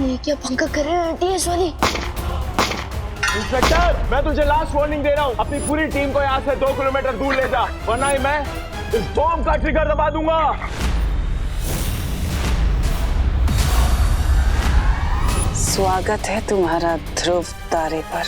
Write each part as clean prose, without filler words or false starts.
ये क्या पंखा कर रहे हैं टीएस वाली? इंस्पेक्टर, मैं तुझे लास्ट वार्निंग दे रहा हूँ, अपनी पूरी टीम को यहाँ से 2 किलोमीटर दूर ले जा, वरना ही मैं इस बॉम्ब का ट्रिगर दबा दूंगा। स्वागत है तुम्हारा ध्रुव तारे पर।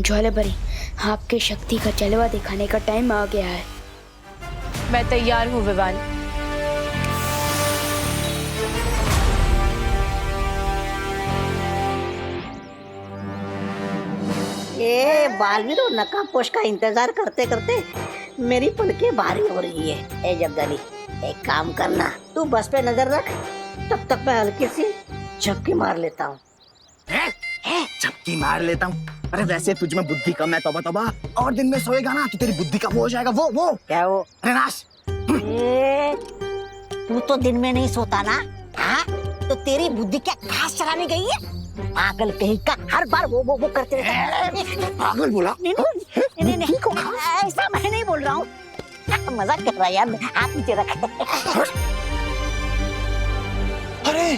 ज्वालाबरी, आपके शक्ति का जलवा दिखाने का टाइम आ गया है। मैं तैयार हूँ विवान। ये बालवीर और नकाबपोश का इंतजार करते करते मेरी पलकें भारी हो रही है। ए जगदली, एक काम करना, तू बस पे नजर रख, तब तक मैं हल्की सी झपकी मार लेता हूँ। झपकी मार लेता हूँ? अरे वैसे तुझ में बुद्धि कम है, तौबा तौबा। और दिन में सोएगा ना तो तेरी बुद्धि का वो हो जाएगा। वो क्या वो? अरे नाश। तू तो दिन में नहीं सोता ना? हाँ? तो तेरी बुद्धि क्या घास चराने गई है? पागल कहीं का, हर बार वो करते रहता। पागल बोला? नहीं, ऐसा मैं नहीं बोल रहा हूँ, मजाक कर रहा है यार। हाथ नीचे रख। अरे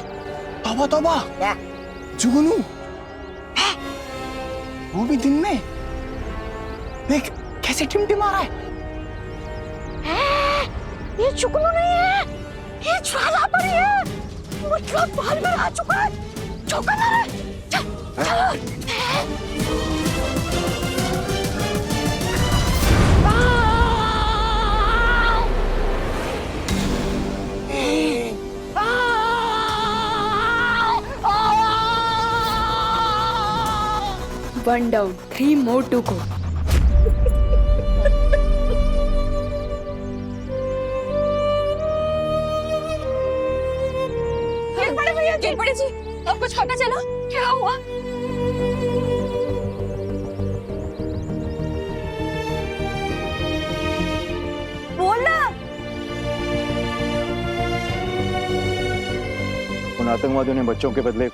तौबा तौबा, क्या? जुगनू, वो भी दिन में। देख कैसे टिमटिमा रहा है। ये जुगनू नहीं है, ये ज्वालाबरी है। मतलब बाहर में आ चुका है। चौका ना रे। One down, 3 more to go. गिर पड़े जी, अब कुछ पता चला क्या हुआ? बोलना। उन आतंकवादियों ने बच्चों के बदले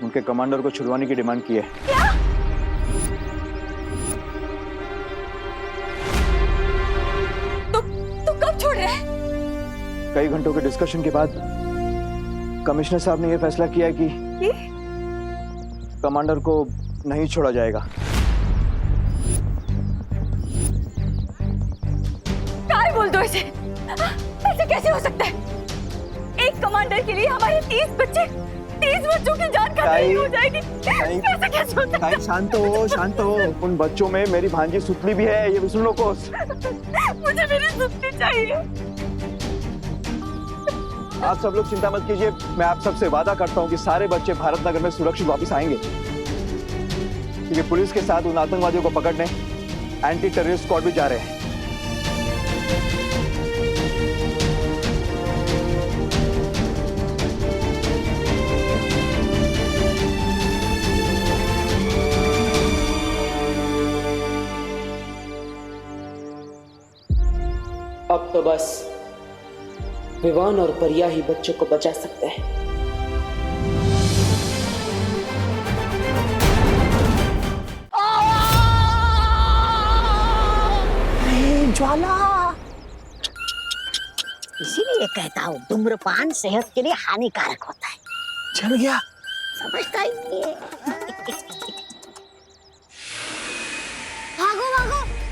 उनके कमांडर को छुड़वाने की डिमांड की है। क्या? तो कब छोड़ रहे हैं? कई घंटों के डिस्कशन के बाद कमिश्नर साहब ने यह फैसला किया है कि कमांडर को नहीं छोड़ा जाएगा। क्या बोल दो इसे? ऐसे कैसे हो सकता है? एक कमांडर के लिए हमारे 30 बच्चों की जान खतरे हो जाएगी। ऐसे कैसे हो सकता है? शांत हो। उन बच्चों में मेरी भांजी सुतली भी है, ये भी सुन लो कोस। मुझे मेरी सुतली चाहिए। आप सब लोग चिंता मत कीजिए, मैं आप सबसे वादा करता हूँ कि सारे बच्चे भारत नगर में सुरक्षित वापस आएंगे, क्योंकि पुलिस के साथ उन आतंकवादियों को पकड़ने एंटी टेररिस्ट स्क्वाड भी जा रहे हैं। अब तो बस विवान और परिया ही बच्चों को बचा सकते हैं। ज्वाला, इसीलिए कहता हूँ धूम्रपान सेहत के लिए हानिकारक होता है। चल गया, समझता ही नहीं है। भागो,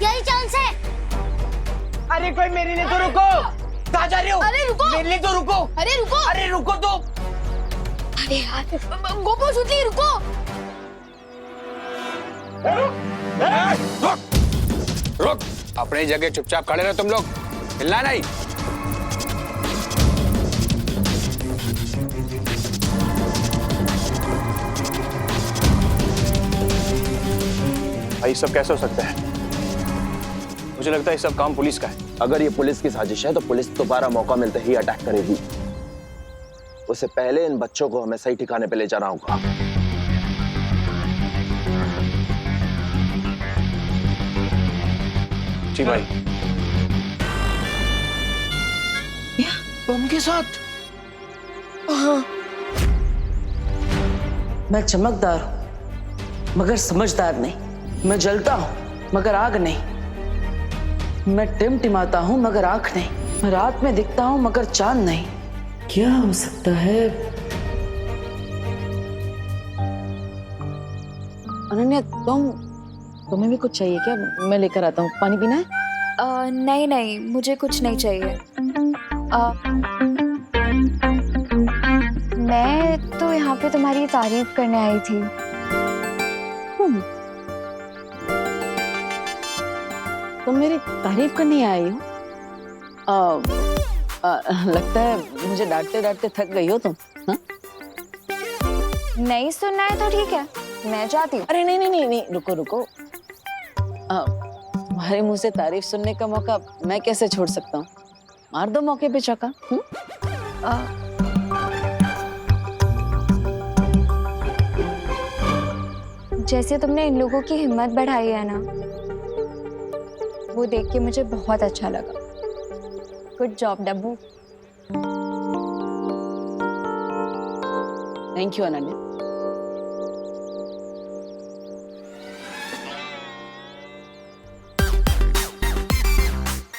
यही चांस है। अरे कोई मेरे लिए तो रुको। कहाँ जा रहे हो? अरे रुको। मेरे लिए तो रुको। अरे रुको तो। अरे यार, गोपो सुतली रुको। रुक, अपनी जगह चुपचाप खड़े रहो तुम लोग, हिलना नहीं। भाई सब कैसे हो सकता है? मुझे लगता है ये सब काम पुलिस का है। अगर ये पुलिस की साजिश है तो पुलिस दोबारा मौका मिलते ही अटैक करेगी। उससे पहले इन बच्चों को हमें सही ठिकाने पे ले जाना होगा। जी भाई। बम के साथ? हाँ। मैं चमकदार हूं मगर समझदार नहीं। मैं जलता हूं मगर आग नहीं। मैं टिमटिमाता हूं मगर आंख नहीं। मैं रात में दिखता हूं मगर चांद नहीं। क्या हो सकता है? अनन्या, तुम्हें भी कुछ चाहिए क्या? मैं लेकर आता हूँ। पानी पीना है? नहीं नहीं, मुझे कुछ नहीं चाहिए। मैं तो यहाँ पे तुम्हारी तारीफ करने आई थी। तुम मेरी तारीफ करने आई हो? लगता है मुझे डांटते डांटते थक गई हो तुम। हाँ? नहीं सुनना है तो ठीक है, मैं जाती हूँ। अरे नहीं नहीं नहीं नहीं, रुको रुको। तुम्हारे मुंह से तारीफ सुनने का मौका मैं कैसे छोड़ सकता हूँ? मार दो मौके पे चौका। जैसे तुमने इन लोगों की हिम्मत बढ़ाई है ना, वो देख के मुझे बहुत अच्छा लगा। Good job Dabbu. Thank you Ananya.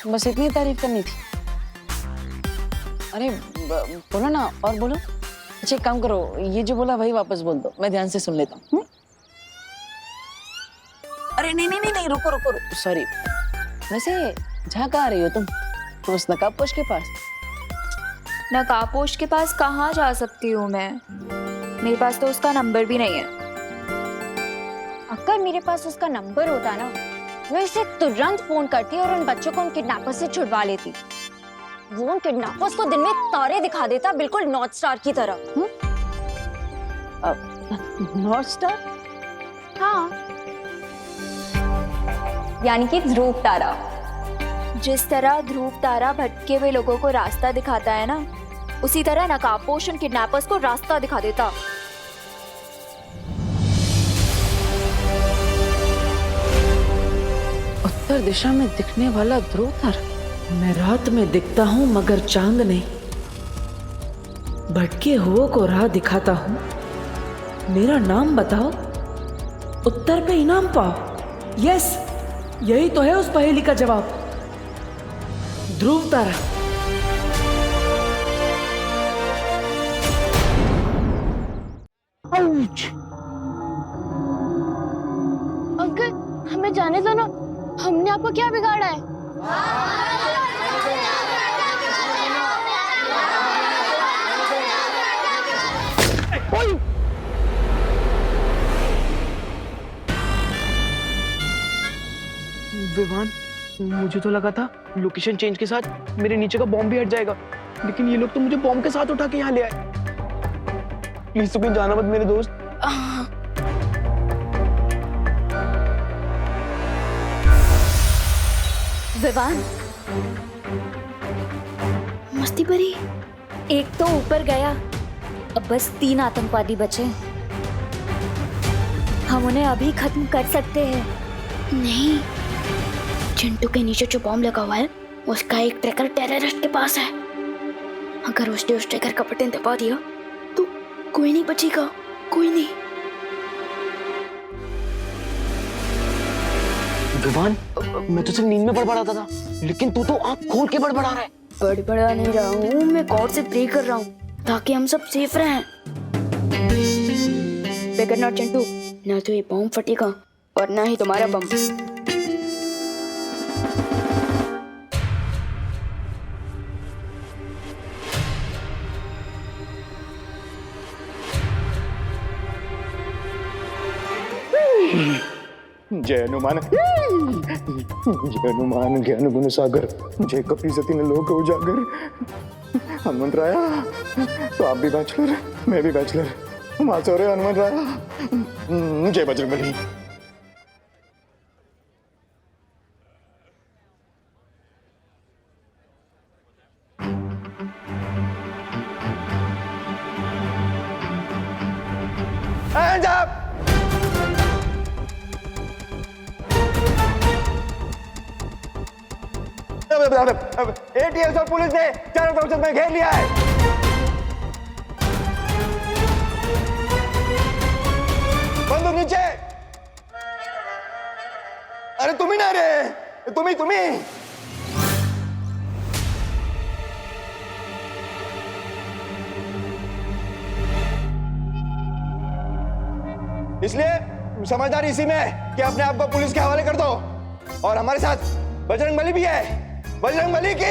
बस इतनी तारीफ करनी थी? अरे बोलो ना, और बोलो। अच्छा एक काम करो, ये जो बोला वही वापस बोल दो, मैं ध्यान से सुन लेता हूँ। अरे नहीं नहीं नहीं नहीं, रुको रुको रुको, सॉरी। वैसे जहाँ कहाँ रही हो तुम? तो उस नकाबपोश के पास? नकाबपोश के पास कहाँ जा सकती हूँ मैं? मेरे पास तो उसका नंबर भी नहीं है। अगर मेरे पास उसका नंबर होता ना, मैं इसे तुरंत फोन करती और उन बच्चों को उन किडनैपर्स से छुड़वा लेती। वो उन किडनैपर्स को दिन में तारे दिखा देता, बिल्कुल नॉर्थ स्टार की तरह। North star? हाँ, यानी कि ध्रुव तारा। जिस तरह ध्रुव तारा भटके हुए लोगों को रास्ता दिखाता है ना, उसी तरह नकाबपोश उन किडनैपर्स को रास्ता दिखा देता। उत्तर दिशा में दिखने वाला ध्रुव तारा। मैं रात में दिखता हूँ मगर चांद नहीं। भटके हुओं को राह दिखाता हूँ। मेरा नाम बताओ, उत्तर पे इनाम पाओ। यस, यही तो है उस पहेली का जवाब। ध्रुव तारा। अंकल हमें जाने दो ना, हमने आपको क्या बिगाड़ा है? विवान, मुझे तो लगा था लोकेशन चेंज के साथ मेरे नीचे का बॉम्ब भी हट जाएगा, लेकिन ये लोग तो मुझे बॉम्ब के साथ उठा के यहाँ ले आए। प्लीज तो कहीं जाना मत मेरे दोस्त। विवान, मस्ती भरी। एक तो ऊपर गया, अब बस 3 आतंकवादी बचे। हम उन्हें अभी खत्म कर सकते हैं। नहीं, चिंटू के नीचे जो बॉम्ब लगा हुआ है, उसका एक ट्रैकर टेररिस्ट के पास है। अगर उसने उस ट्रैकर का बटन दबा दिया तो कोई नहीं बचेगा, कोई नहीं। विवान, मैं तो सिर्फ नींद में बड़बड़ाता था, लेकिन तू तो आंख खोल के बड़बड़ा रहा है। बड़बड़ा नहीं रहा हूँ, मैं गॉड से प्रे कर रहा हूँ ताकि हम सब सेफ रहें। फिकर नॉट चिंटू, ना तो ये बॉम्ब फटेगा और ना ही तुम्हारा बम। जय हनुमान, जय हनुमान ज्ञान गुण सागर, जय कपि सती ने लोक उजागर। हनुमंत राया, तो आप भी बैचलर, मैं भी बैचलर। मां सो रहे हनुमंत राया। जय बजरंगबली। Hands up. एटीएस और पुलिस ने चारों तरफ से मैं घेर लिया है। बंदूक नीचे। अरे तुम ही ना रे, तुम ही। इसलिए समझदारी इसी में है कि अपने आप को पुलिस के हवाले कर दो। और हमारे साथ बजरंगबली भी है। बजरंगबली की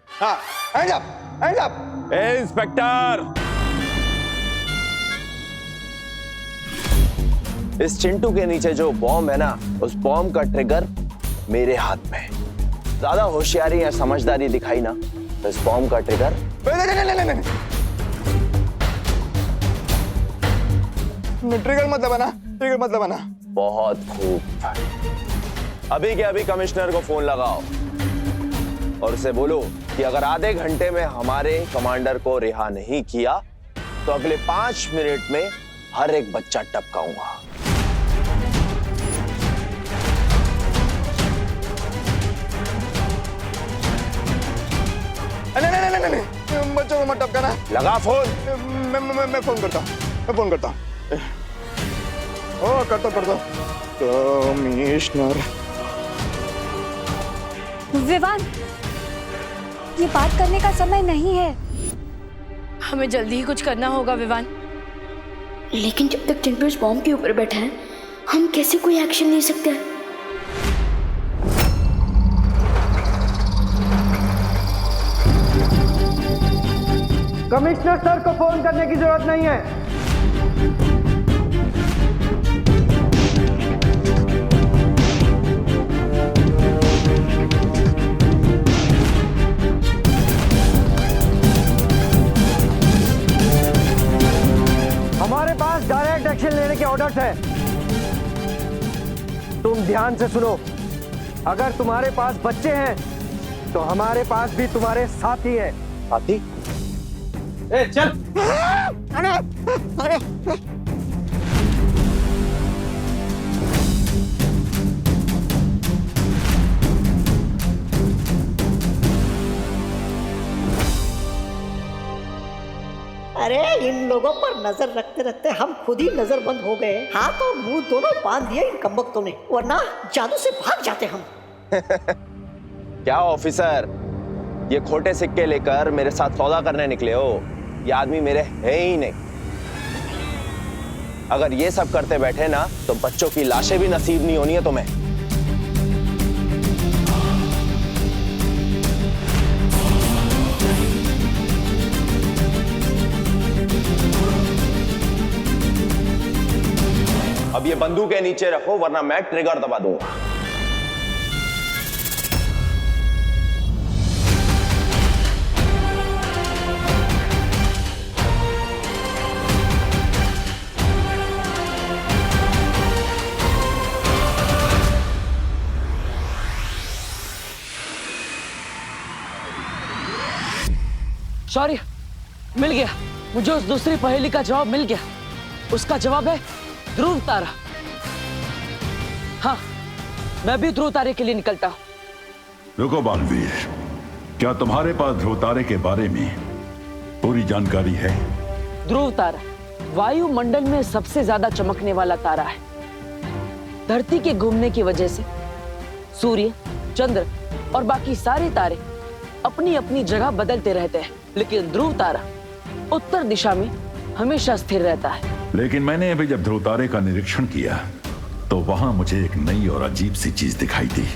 हाँ, hands up, hands up. Inspector, इस चिंटू के नीचे जो बॉम्ब है ना, उस बॉम्ब का ट्रिगर मेरे हाथ में है। ज्यादा होशियारी या समझदारी दिखाई ना तो इस बॉम्ब का ट्रिगर ट्रिगर मत दबाना। बहुत खूब। अभी के अभी कमिश्नर को फोन लगाओ और उसे बोलो कि अगर आधे घंटे में हमारे कमांडर को रिहा नहीं किया तो अगले 5 मिनट में हर एक बच्चा टपकाऊंगा। नहीं, बच्चों को मत टपकाना। लगा फोन। मैं फोन करता हूँ। करता कमिश्नर। विवान, ये बात करने का समय नहीं है। हमें जल्दी ही कुछ करना होगा विवान। लेकिन जब तक चिंटू इस बॉम्ब के ऊपर बैठा है, हम कैसे कोई एक्शन ले सकते हैं? कमिश्नर सर को फोन करने की जरूरत नहीं है। हमारे पास डायरेक्ट एक्शन लेने के ऑर्डर्स हैं। तुम ध्यान से सुनो। अगर तुम्हारे पास बच्चे हैं तो हमारे पास भी तुम्हारे साथी हैं। साथी? ए, चल। अरे अरे इन लोगों पर नजर रखते रखते हम खुद ही नजरबंद हो गए। हाथ और मुंह दोनों बांध दिए इन कमबख्तों ने, वरना जादू से भाग जाते हम। क्या ऑफिसर, ये खोटे सिक्के लेकर मेरे साथ सौदा करने निकले हो? ये आदमी मेरे है ही नहीं। अगर ये सब करते बैठे ना तो बच्चों की लाशें भी नसीब नहीं होनी है तुम्हें। अब ये बंदूकें नीचे रखो वरना मैं ट्रिगर दबा दूंगा। शौर्य, मिल गया मुझे उस दूसरी पहेली का जवाब मिल गया। उसका जवाब है ध्रुव तारा। हाँ, मैं भी ध्रुव तारे के लिए निकलता हूँ। रुको बालवीर, क्या तुम्हारे पास ध्रुव तारे के बारे में पूरी जानकारी है? ध्रुव तारा वायुमंडल में सबसे ज्यादा चमकने वाला तारा है। धरती के घूमने की वजह से सूर्य, चंद्र और बाकी सारे तारे अपनी अपनी जगह बदलते रहते हैं, लेकिन ध्रुव तारा उत्तर दिशा में हमेशा स्थिर रहता है। लेकिन मैंने अभी जब ध्रुव तारे का निरीक्षण किया तो वहां मुझे एक नई और अजीब सी चीज दिखाई दी।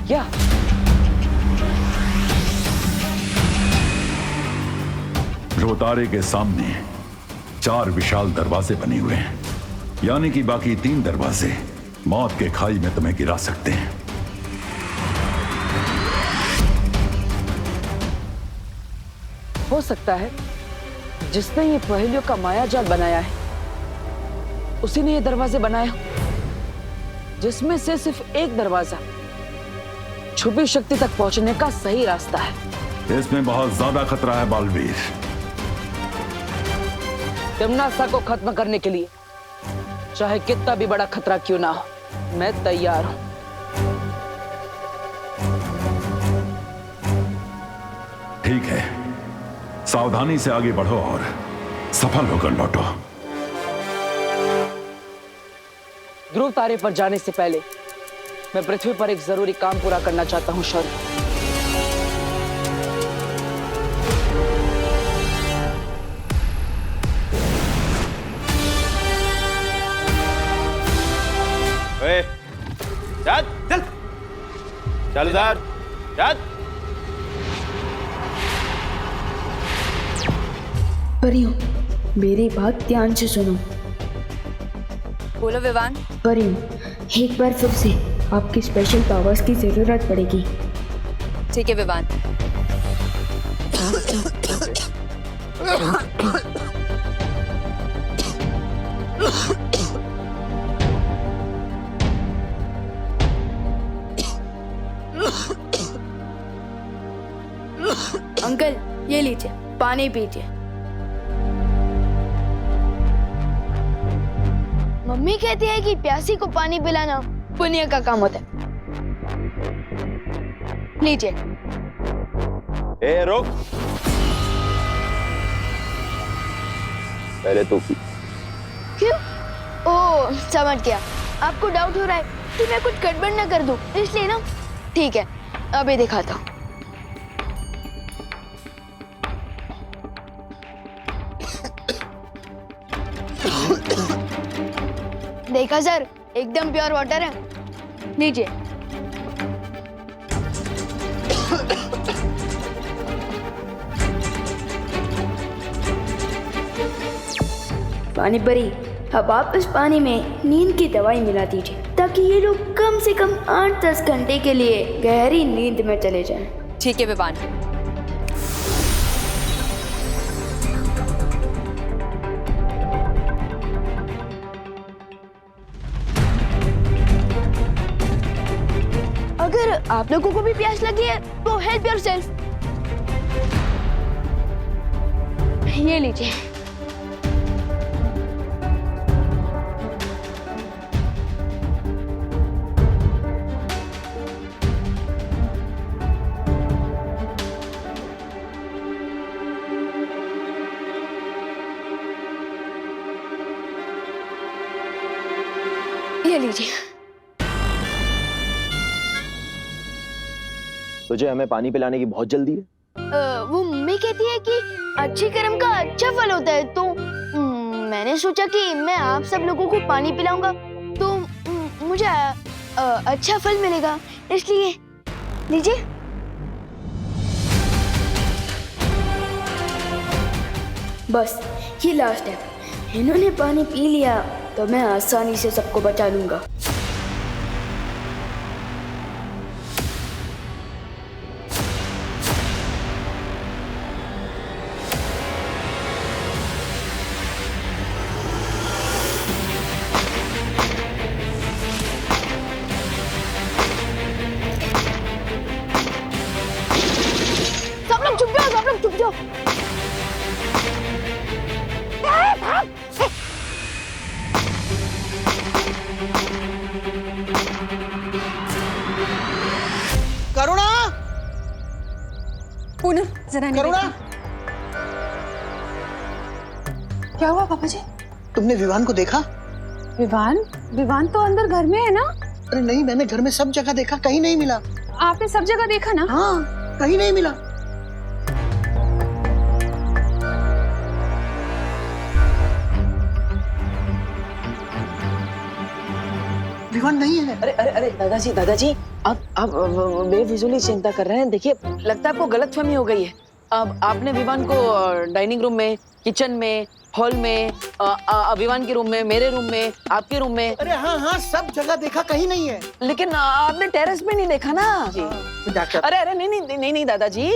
क्या? ध्रुव तारे के सामने 4 विशाल दरवाजे बने हुए हैं, यानी कि बाकी 3 दरवाजे मौत के खाई में तुम्हें गिरा सकते हैं। हो सकता है जिसने ये पहेलियों का मायाजाल बनाया है उसी ने ये दरवाजे बनाए हो, जिसमें से सिर्फ एक दरवाजा छुपी शक्ति तक पहुंचने का सही रास्ता है। इसमें बहुत ज्यादा खतरा है बालवीर। तिम्नासा को खत्म करने के लिए चाहे कितना भी बड़ा खतरा क्यों ना हो, मैं तैयार हूं। ठीक है, सावधानी से आगे बढ़ो और सफल होकर लौटो। ध्रुव तारे पर जाने से पहले मैं पृथ्वी पर एक जरूरी काम पूरा करना चाहता हूं शौर्य। चल चल चल इधर चल। परियों, मेरी बात ध्यान से सुनो। बोलो विवान। परियों, एक बार फिर से आपकी स्पेशल पावर्स की जरूरत पड़ेगी। ठीक है विवान। अंकल, ये लीजिए, पानी पीजिए। मम्मी कहती है कि प्यासी को पानी पिलाना पुण्य का काम होता है। लीजिए। ए रुक, पहले तो पी। क्यों? ओह, समझ गया। आपको डाउट हो रहा है कि मैं कुछ गड़बड़ ना कर दूं, इसलिए ना। ठीक है, अभी दिखाता हूँ। देखा सर, एकदम प्योर वाटर है। लीजिए। पानी परी, अब आप इस पानी में नींद की दवाई मिला दीजिए ताकि ये लोग कम से कम 8-10 घंटे के लिए गहरी नींद में चले जाएं। ठीक है विवान। अगर आप लोगों को भी प्यास लगी है तो हेल्प योरसेल्फ। ये लीजिए। ये लीजिए। तुझे हमें पानी पिलाने की बहुत जल्दी है? वो मम्मी कहती है कि अच्छे कर्म का अच्छा फल होता है, तो मैंने सोचा कि मैं आप सब लोगों को पानी पिलाऊंगा तो मुझे अच्छा फल मिलेगा, इसलिए लीजिए। बस ये लास्ट है। इन्होंने पानी पी लिया तो मैं आसानी से सबको बचा लूंगा। सब लोग चुप जाओ, सब लोग चुप जाओ। करुणा, पूनम जरा करुणा, क्या हुआ पापा जी? तुमने विवान को देखा? विवान? विवान तो अंदर घर में है ना? अरे नहीं, मैंने घर में सब जगह देखा, कहीं नहीं मिला। आपने सब जगह देखा ना? हाँ, कहीं नहीं मिला। विवान नहीं है। अरे अरे अरे दादाजी आप बेफिजूली चिंता कर रहे हैं। देखिए, लगता है आपको गलतफहमी हो गई है। अब आपने विवान को डाइनिंग रूम में, किचन में, हॉल में, विवान के रूम में, मेरे रूम में, आपके रूम में। अरे हाँ हाँ, सब जगह देखा, कहीं नहीं है। लेकिन आपने टेरेस पे नहीं देखा ना जी? डॉक्टर, अरे अरे नहीं दादाजी,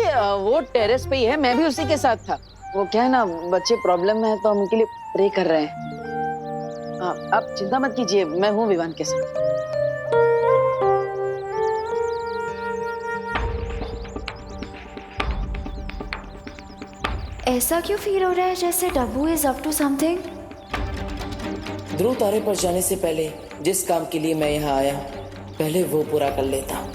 वो टेरेस पे ही है, मैं भी उसी के साथ था। वो क्या है ना, बच्चे प्रॉब्लम में है तो हम उनके लिए प्रे कर रहे हैं। आप चिंता मत कीजिए, मैं हूँ विवान के साथ। ऐसा क्यों फील हो रहा है जैसे डब्बू इज अप टू समथिंग? ध्रुव तारे पर जाने से पहले जिस काम के लिए मैं यहाँ आया पहले वो पूरा कर लेता।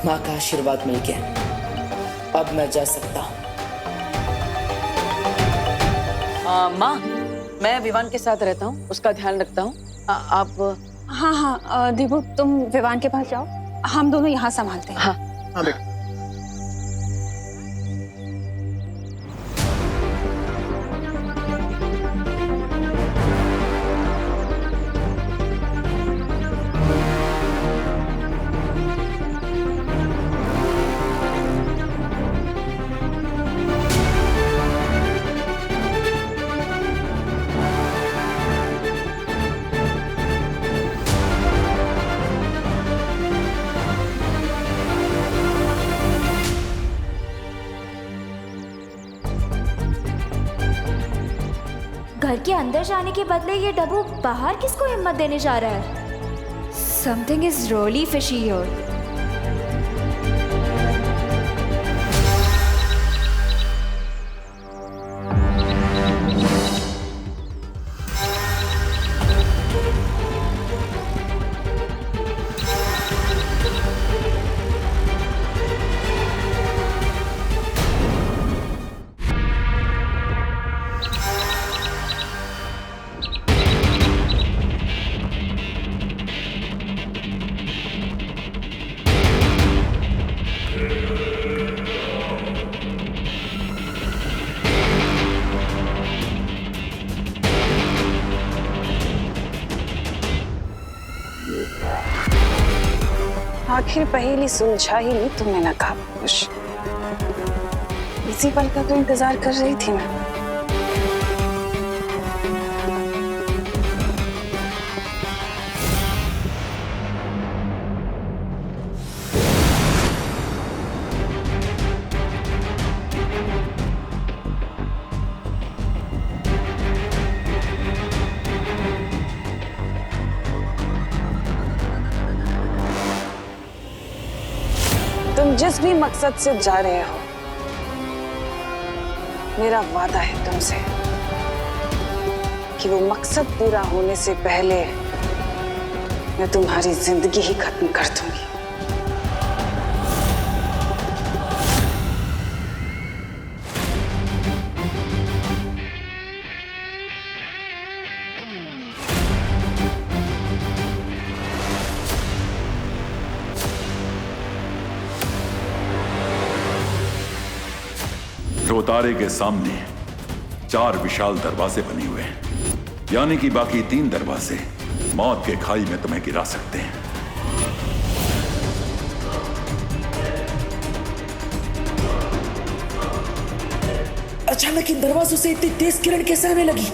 माँ का आशीर्वाद मिल गया, अब मैं जा सकता हूँ। माँ, मैं विवान के साथ रहता हूँ, उसका ध्यान रखता हूँ। आप? हाँ हाँ दीपू, तुम विवान के पास जाओ, हम दोनों यहाँ संभालते हैं। हाँ हाँ बेटा। घर के अंदर जाने के बदले ये डब्बू बाहर किसको हिम्मत देने जा रहा है? Something is really fishy here. आखिर पहेली सुलझा ही नहीं तुमने, नकाब खुश। इसी पल का तो इंतजार कर रही थी मैं। तुम जिस भी मकसद से जा रहे हो, मेरा वादा है तुमसे कि वो मकसद पूरा होने से पहले मैं तुम्हारी जिंदगी ही खत्म कर दूंगी। ध्रुवतारे के सामने 4 विशाल दरवाजे बने हुए हैं, यानी कि बाकी 3 दरवाजे मौत के खाई में तुम्हें गिरा सकते हैं। अचानक इन दरवाजों से इतनी तेज किरण कैसे आने लगी?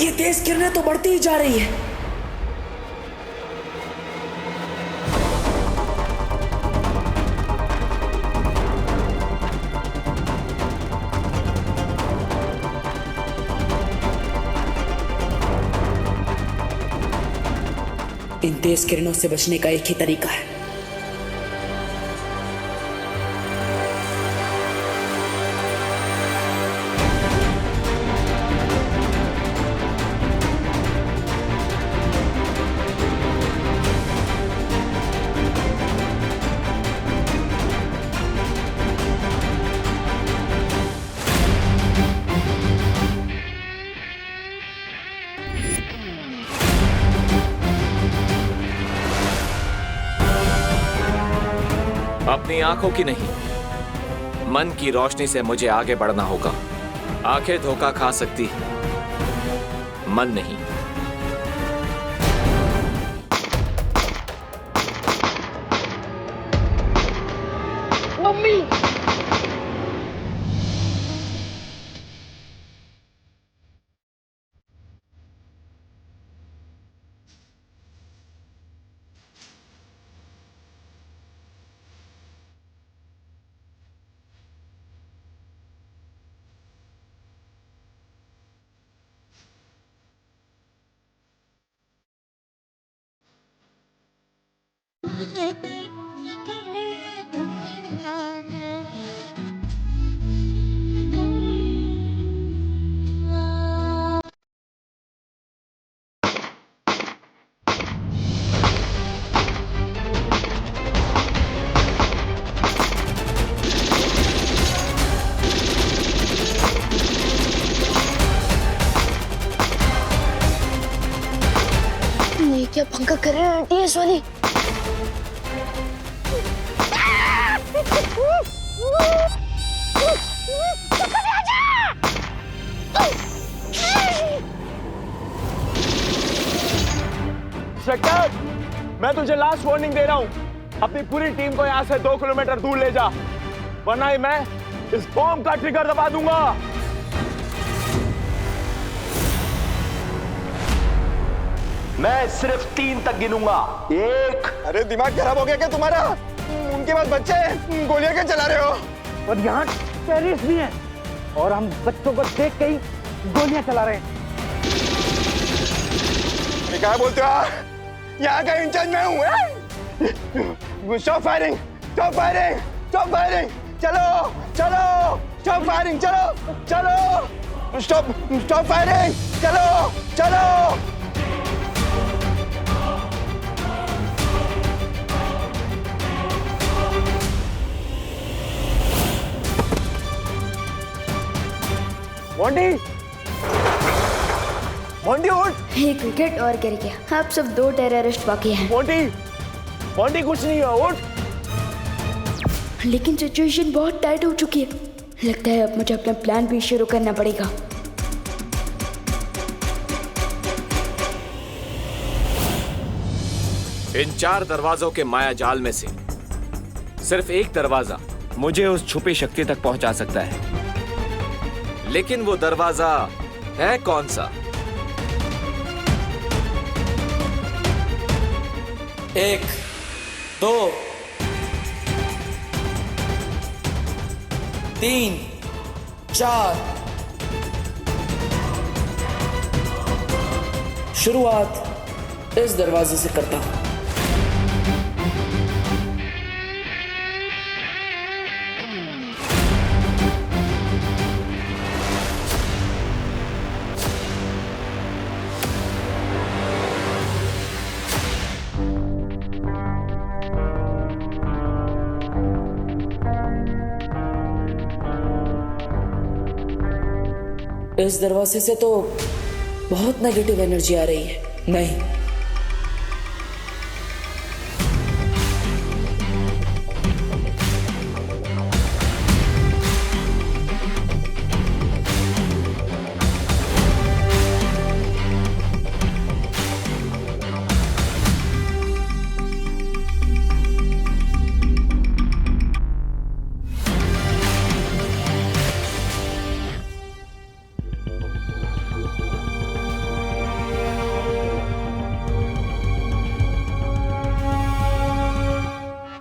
ये तेज किरणें तो बढ़ती ही जा रही है। इन तेज किरणों से बचने का एक ही तरीका है, अपनी आंखों की नहीं, मन की रोशनी से मुझे आगे बढ़ना होगा। आंखें धोखा खा सकती, मन नहीं। मम्मी ये क्या पंखा कर रहे हैं टीएस वाली? इंस्पेक्टर, मैं तुझे लास्ट वार्निंग दे रहा हूं। अपनी पूरी टीम को यहां से 2 किलोमीटर दूर ले जा, वरना ही मैं इस बॉम्ब का ट्रिगर दबा दूंगा। मैं सिर्फ 3 तक गिनूंगा। 1। अरे दिमाग खराब हो गया क्या तुम्हारा? उनके पास बच्चे हैं, गोलियां क्या चला रहे हो? और यहाँ टेररिस्ट भी हैं और हम बच्चों को देख के ही गोलियां चला रहे हैं। क्या बोलते हो? यहाँ का इंचार्ज मैं हूँ। Stop firing, stop firing, stop firing, चलो चलो, स्टॉप फायरिंग, चलो चलो, स्टॉप स्टॉप फायरिंग, चलो चलो। मोंटी, मोंटी उठ। एक विकेट और गिर गया। अब सब 2 टेररिस्ट बाकी हैं। मोंटी, मोंटी कुछ नहीं हुआ, उठ। लेकिन सिचुएशन बहुत टाइट हो चुकी है। लगता है अब मुझे अपना प्लान भी शुरू करना पड़ेगा। इन 4 दरवाजों के माया जाल में से सिर्फ एक दरवाजा मुझे उस छुपी शक्ति तक पहुंचा सकता है। लेकिन वो दरवाजा है कौन सा? 1, 2, 3, 4। शुरुआत इस दरवाजे से करता हूं। इस दरवाजे से तो बहुत नेगेटिव एनर्जी आ रही है। नहीं,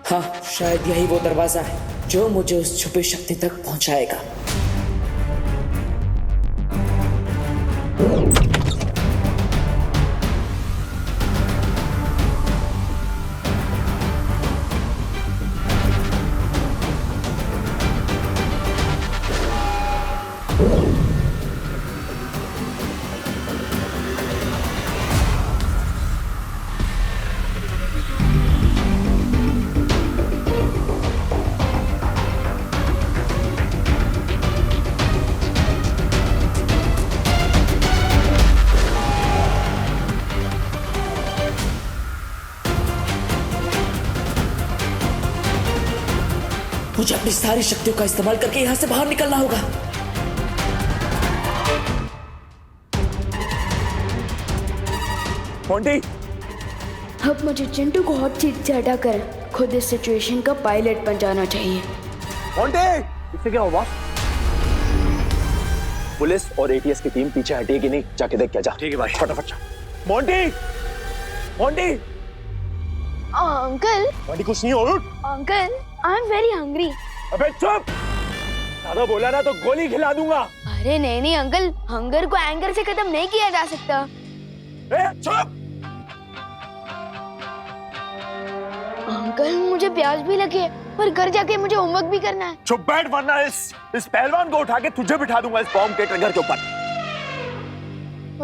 हाँ, शायद यही वो दरवाजा है जो मुझे उस छुपी शक्ति तक पहुंचाएगा। सारी शक्तियों का इस्तेमाल करके यहाँ से बाहर निकलना होगा। मोंटी, अब मुझे चिंटू को हॉट सीट से हटाकर खुद इस सिचुएशन का पायलट बन जाना चाहिए। मोंटी, इससे क्या हुआ? पुलिस और एटीएस की टीम पीछे हटी है कि नहीं, जाके देख क्या। जा। ठीक है भाई। फटाफट। मोंटी, मोंटी, अंकल, मोंटी कुछ नहीं हो। Uncle, I am very hungry. अबे चुप, ज्यादा बोला ना तो गोली खिला दूंगा। अरे नहीं नहीं अंकल, हंगर को एंगर से खत्म नहीं किया जा सकता। चुप। अंकल, मुझे प्यास भी लगी है, पर घर जाके मुझे होमवर्क भी करना है। चुप बैठ, वरना इस पहलवान को उठा के तुझे बिठा दूंगा इस बॉम्ब के ट्रिगर के ऊपर।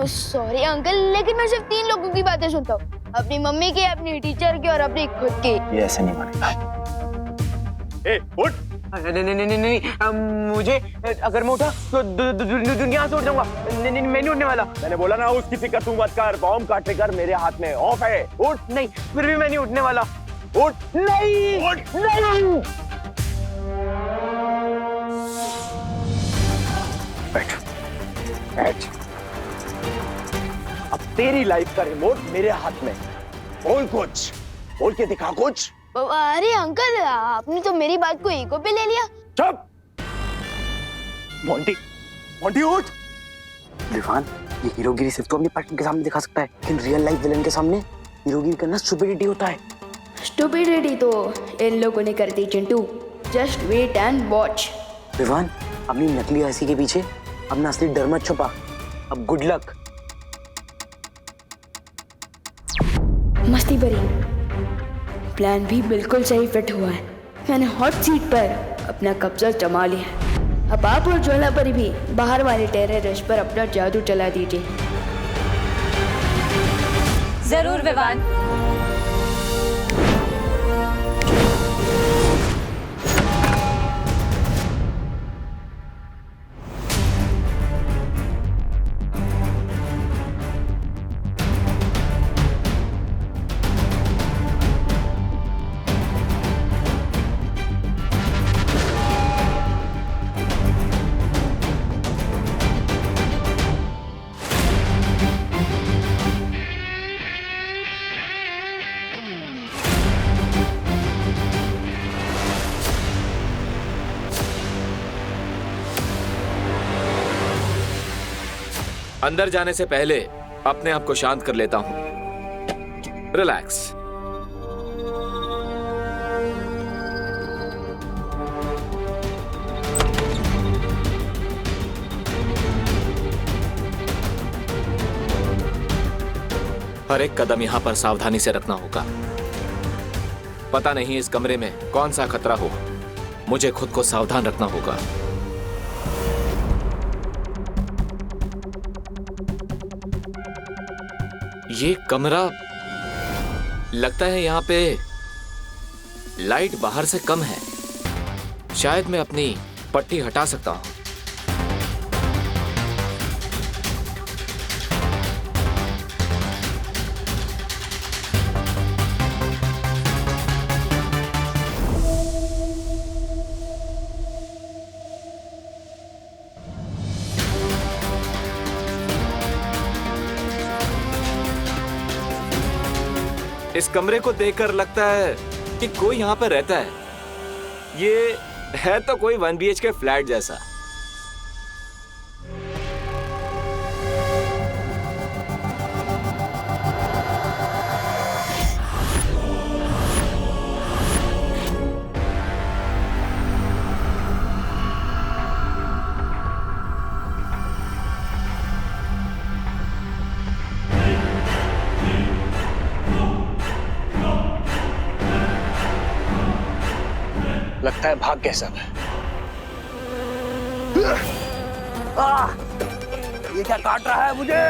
सॉरी अंकल, लेकिन मैं सिर्फ 3 लोगों की बातें सुनता हूँ, अपनी मम्मी की, अपनी टीचर की और अपनी खुद की। ये ऐसे नहीं मानेगा। ए, उठ। नहीं, मुझे अगर मैं उठा तो दुनिया से उठ जाऊंगा। नहीं, मैं नहीं उठने वाला। मैंने बोला ना उसकी फिक्र तू मत कर, बॉम्ब का ट्रिगर मेरे हाथ में ऑफ है। उठ। नहीं, फिर भी मैं नहीं उठने वाला। उठ। नहीं, उठ। नहीं। बैठ, बैठ। अब तेरी लाइफ का रिमोट मेरे हाथ में। बोल कुछ, बोल के दिखा कुछ। अरे अंकल, आपने तो मेरी बात को ईगो पे ले लिया। चुप। मोंटी, मोंटी उठ। विवान, ये हीरोगिरी सिर्फ तो अपनी पार्टनर के सामने दिखा सकता है, लेकिन रियल लाइफ विलन के सामने हीरोगिरी करना स्टुपिडिटी होता है। स्टुपिडिटी तो इन लोगों ने कर दी Chintu. Just wait and watch. Vivaan, अपनी नकली हंसी के पीछे अपना असली डर मत छुपा। अब गुड लक। मस्ती भरी प्लान भी बिल्कुल सही फिट हुआ है। मैंने हॉट सीट पर अपना कब्जा जमा लिया है। अब आप और ज्वाला पर भी बाहर वाले टेररिस्ट पर अपना जादू चला दीजिए। जरूर विवान। अंदर जाने से पहले अपने आप को शांत कर लेता हूं। रिलैक्स। हर एक कदम यहां पर सावधानी से रखना होगा। पता नहीं इस कमरे में कौन सा खतरा हो, मुझे खुद को सावधान रखना होगा। ये कमरा लगता है यहाँ पे लाइट बाहर से कम है। शायद मैं अपनी पट्टी हटा सकता हूँ। इस कमरे को देखकर लगता है कि कोई यहाँ पर रहता है। ये है तो कोई 1 BHK फ्लैट जैसा। लगता है भाग गए सब। ये क्या काट रहा है मुझे?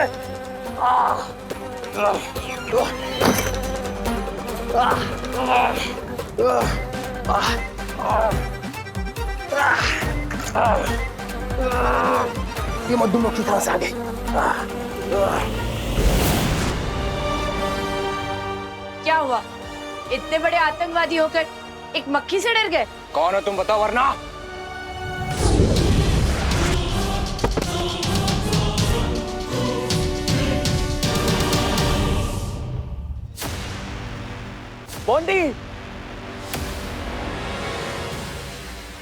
ये मधुमक्खी कहाँ से आ गई? क्या हुआ? इतने बड़े आतंकवादी होकर एक मक्खी से डर गए? कौन हो तुम बताओ वरना। बॉन्डी,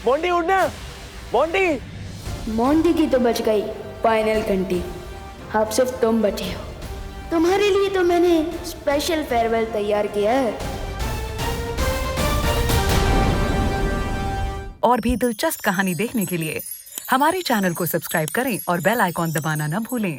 बॉन्डी उड़ना, बॉन्डी। मोंटी की तो बच गई फाइनल घंटी, अब सिर्फ तुम बचे हो। तुम्हारे लिए तो मैंने स्पेशल फेयरवेल तैयार किया है। और भी दिलचस्प कहानी देखने के लिए हमारे चैनल को सब्सक्राइब करें और बेल आइकॉन दबाना न भूलें।